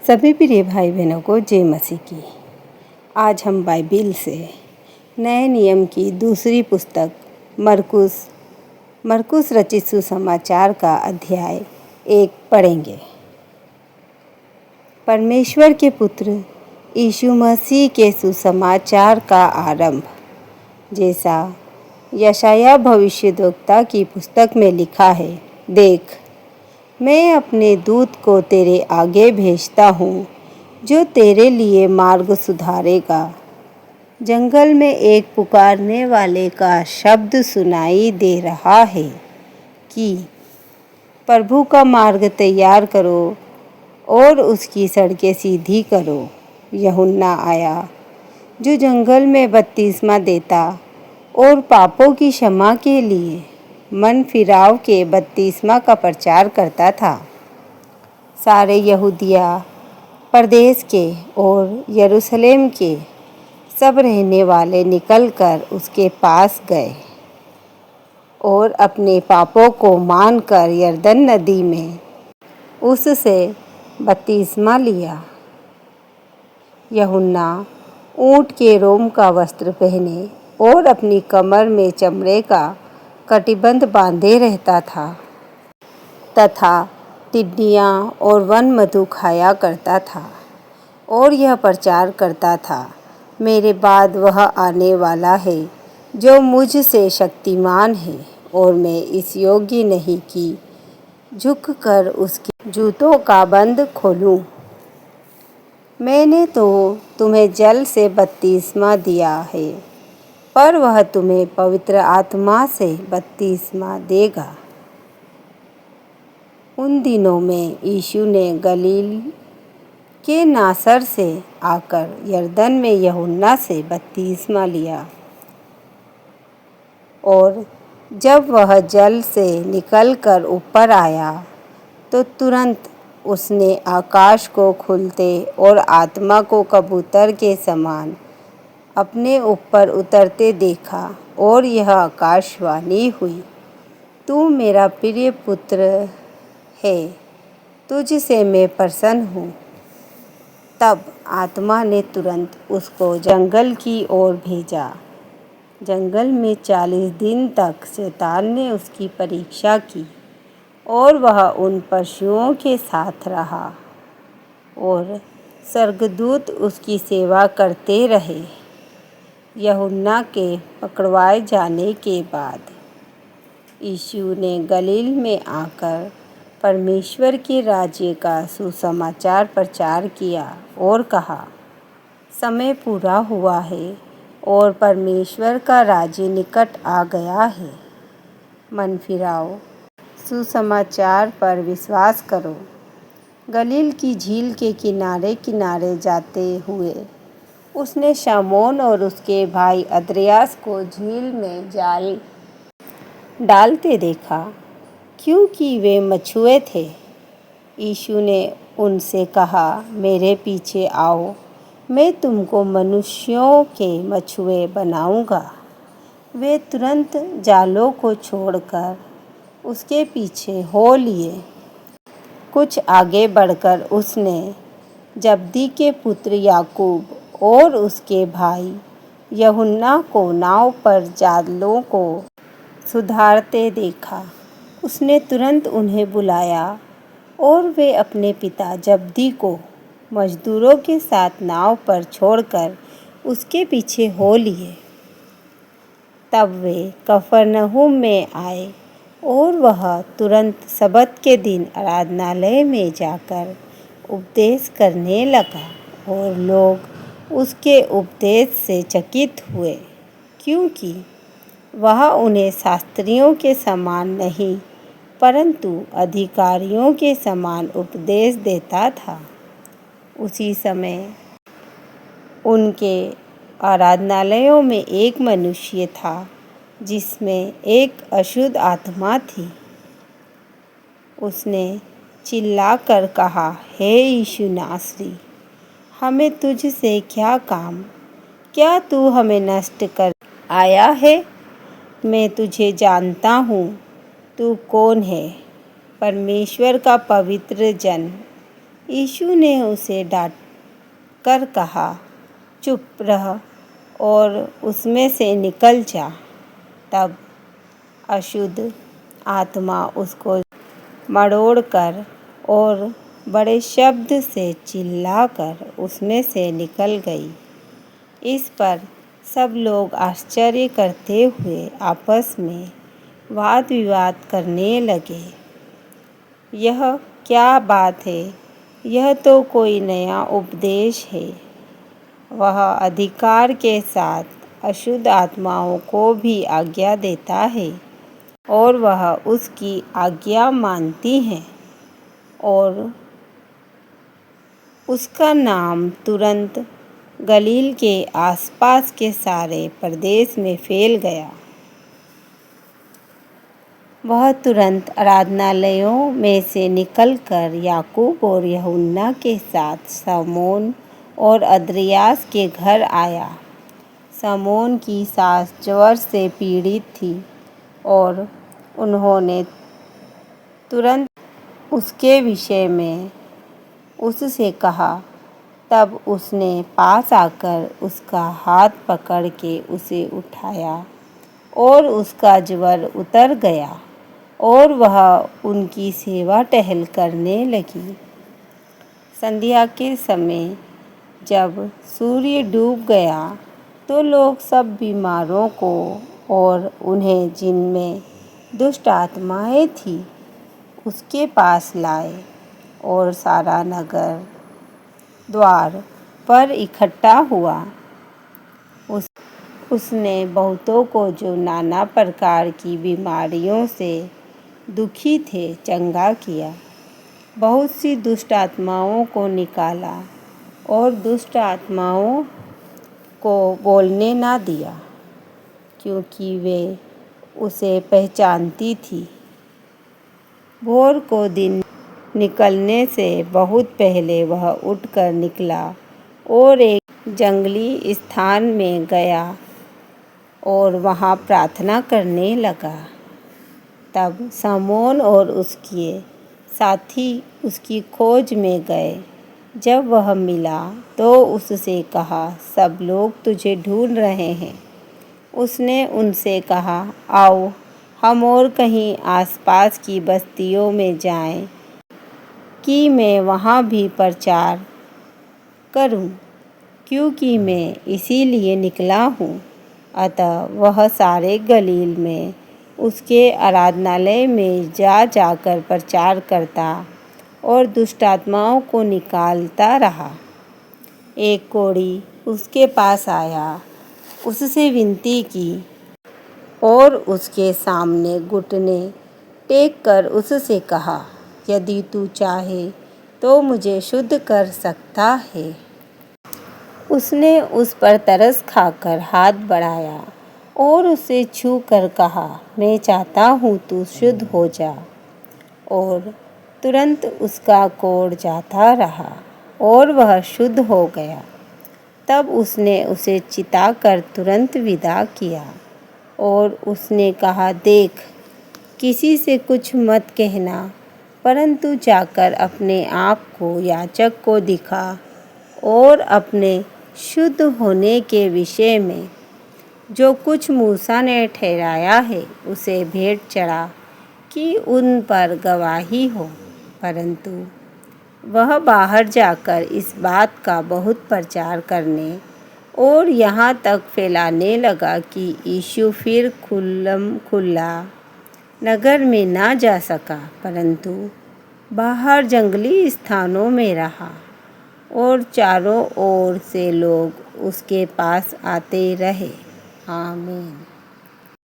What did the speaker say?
सभी प्रिय भाई बहनों को जय मसीह की। आज हम बाइबिल से नए नियम की दूसरी पुस्तक मरकुस रचित सुसमाचार का अध्याय 1 पढ़ेंगे। परमेश्वर के पुत्र यीशु मसीह के सुसमाचार का आरंभ। जैसा यशायाह भविष्यद्वक्ता की पुस्तक में लिखा है, देख, मैं अपने दूत को तेरे आगे भेजता हूँ, जो तेरे लिए मार्ग सुधारेगा। जंगल में एक पुकारने वाले का शब्द सुनाई दे रहा है कि प्रभु का मार्ग तैयार करो और उसकी सड़कें सीधी करो। यूहन्ना आया, जो जंगल में बपतिस्मा देता और पापों की क्षमा के लिए मन फिराव के बपतिस्मा का प्रचार करता था। सारे यहूदिया प्रदेश के और यरूशलेम के सब रहने वाले निकलकर उसके पास गए और अपने पापों को मानकर यरदन नदी में उससे बपतिस्मा लिया। यूहन्ना ऊँट के रोम का वस्त्र पहने और अपनी कमर में चमड़े का कटिबंध बांधे रहता था तथा टिड्डियाँ और वन मधु खाया करता था और यह प्रचार करता था, मेरे बाद वह आने वाला है जो मुझसे शक्तिमान है और मैं इस योग्य नहीं कि झुककर उसके जूतों का बंद खोलूं। मैंने तो तुम्हें जल से बपतिस्मा दिया है, पर वह तुम्हें पवित्र आत्मा से बपतिस्मा देगा। उन दिनों में यीशु ने गलील के नासर से आकर यरदन में यूहन्ना से बपतिस्मा लिया और जब वह जल से निकलकर ऊपर आया तो तुरंत उसने आकाश को खुलते और आत्मा को कबूतर के समान अपने ऊपर उतरते देखा और यह आकाशवाणी हुई, तू मेरा प्रिय पुत्र है, तुझसे मैं प्रसन्न हूँ। तब आत्मा ने तुरंत उसको जंगल की ओर भेजा। जंगल में 40 दिन तक शैतान ने उसकी परीक्षा की और वह उन पशुओं के साथ रहा और स्वर्गदूत उसकी सेवा करते रहे। यूहन्ना के पकड़वाए जाने के बाद यीशु ने गलील में आकर परमेश्वर के राज्य का सुसमाचार प्रचार किया और कहा, समय पूरा हुआ है और परमेश्वर का राज्य निकट आ गया है। मन फिराओ, सुसमाचार पर विश्वास करो। गलील की झील के किनारे किनारे जाते हुए उसने शमौन और उसके भाई अन्द्रियास को झील में जाल डालते देखा, क्योंकि वे मछुए थे। यीशु ने उनसे कहा, मेरे पीछे आओ, मैं तुमको मनुष्यों के मछुए बनाऊंगा। वे तुरंत जालों को छोड़कर उसके पीछे हो लिए। कुछ आगे बढ़कर उसने जब्दी के पुत्र याकूब और उसके भाई यूहन्ना को नाव पर जालों को सुधारते देखा। उसने तुरंत उन्हें बुलाया और वे अपने पिता जब्दी को मजदूरों के साथ नाव पर छोड़कर उसके पीछे हो लिए। तब वे कफरनहूम में आए और वह तुरंत सबत के दिन आराधनालय में जाकर उपदेश करने लगा और लोग उसके उपदेश से चकित हुए, क्योंकि वह उन्हें शास्त्रियों के समान नहीं परंतु अधिकारियों के समान उपदेश देता था। उसी समय उनके आराधनालयों में एक मनुष्य था जिसमें एक अशुद्ध आत्मा थी। उसने चिल्लाकर कहा, हे यीशु नासरी, हमें तुझसे क्या काम? क्या तू हमें नष्ट कर आया है? मैं तुझे जानता हूँ, तू कौन है, परमेश्वर का पवित्र जन। यीशु ने उसे डांट कर कहा, चुप रह और उसमें से निकल जा। तब अशुद्ध आत्मा उसको मरोड़कर और बड़े शब्द से चिल्लाकर उसमें से निकल गई। इस पर सब लोग आश्चर्य करते हुए आपस में वाद विवाद करने लगे। यह क्या बात है? यह तो कोई नया उपदेश है। वह अधिकार के साथ अशुद्ध आत्माओं को भी आज्ञा देता है और वह उसकी आज्ञा मानती हैं और उसका नाम तुरंत गलील के आसपास के सारे प्रदेश में फैल गया। वह तुरंत आराधनालयों में से निकलकर याकूब और यूहन्ना के साथ शमौन और अन्द्रियास के घर आया। शमौन की सास ज्वर से पीड़ित थी और उन्होंने तुरंत उसके विषय में उससे कहा। तब उसने पास आकर उसका हाथ पकड़ के उसे उठाया और उसका ज्वर उतर गया और वह उनकी सेवा टहल करने लगी। संध्या के समय जब सूर्य डूब गया तो लोग सब बीमारों को और उन्हें जिनमें दुष्ट आत्माएं थीं उसके पास लाए और सारा नगर द्वार पर इकट्ठा हुआ। उसने बहुतों को जो नाना प्रकार की बीमारियों से दुखी थे चंगा किया, बहुत सी दुष्ट आत्माओं को निकाला और दुष्ट आत्माओं को बोलने ना दिया, क्योंकि वे उसे पहचानती थी। भोर को दिन निकलने से बहुत पहले वह उठकर निकला और एक जंगली स्थान में गया और वहाँ प्रार्थना करने लगा। तब शमौन और उसके साथी उसकी खोज में गए। जब वह मिला तो उससे कहा, सब लोग तुझे ढूंढ रहे हैं। उसने उनसे कहा, आओ हम और कहीं आसपास की बस्तियों में जाएं कि मैं वहाँ भी प्रचार करूं, क्योंकि मैं इसीलिए निकला हूँ। अतः वह सारे गलील में उसके आराधनालय में जाकर प्रचार करता और दुष्ट आत्माओं को निकालता रहा। एक कोढ़ी उसके पास आया, उससे विनती की और उसके सामने घुटने टेक कर उससे कहा, यदि तू चाहे तो मुझे शुद्ध कर सकता है। उसने उस पर तरस खाकर हाथ बढ़ाया और उसे छू कर कहा, मैं चाहता हूँ तू शुद्ध हो जा। और तुरंत उसका कोढ़ जाता रहा और वह शुद्ध हो गया। तब उसने उसे चिताकर तुरंत विदा किया और उसने कहा, देख, किसी से कुछ मत कहना, परंतु जाकर अपने आप को याजक को दिखा और अपने शुद्ध होने के विषय में जो कुछ मूसा ने ठहराया है उसे भेंट चढ़ा कि उन पर गवाही हो। परंतु वह बाहर जाकर इस बात का बहुत प्रचार करने और यहाँ तक फैलाने लगा कि यीशु फिर खुला नगर में ना जा सका, परंतु बाहर जंगली स्थानों में रहा और चारों ओर से लोग उसके पास आते रहे। आमीन।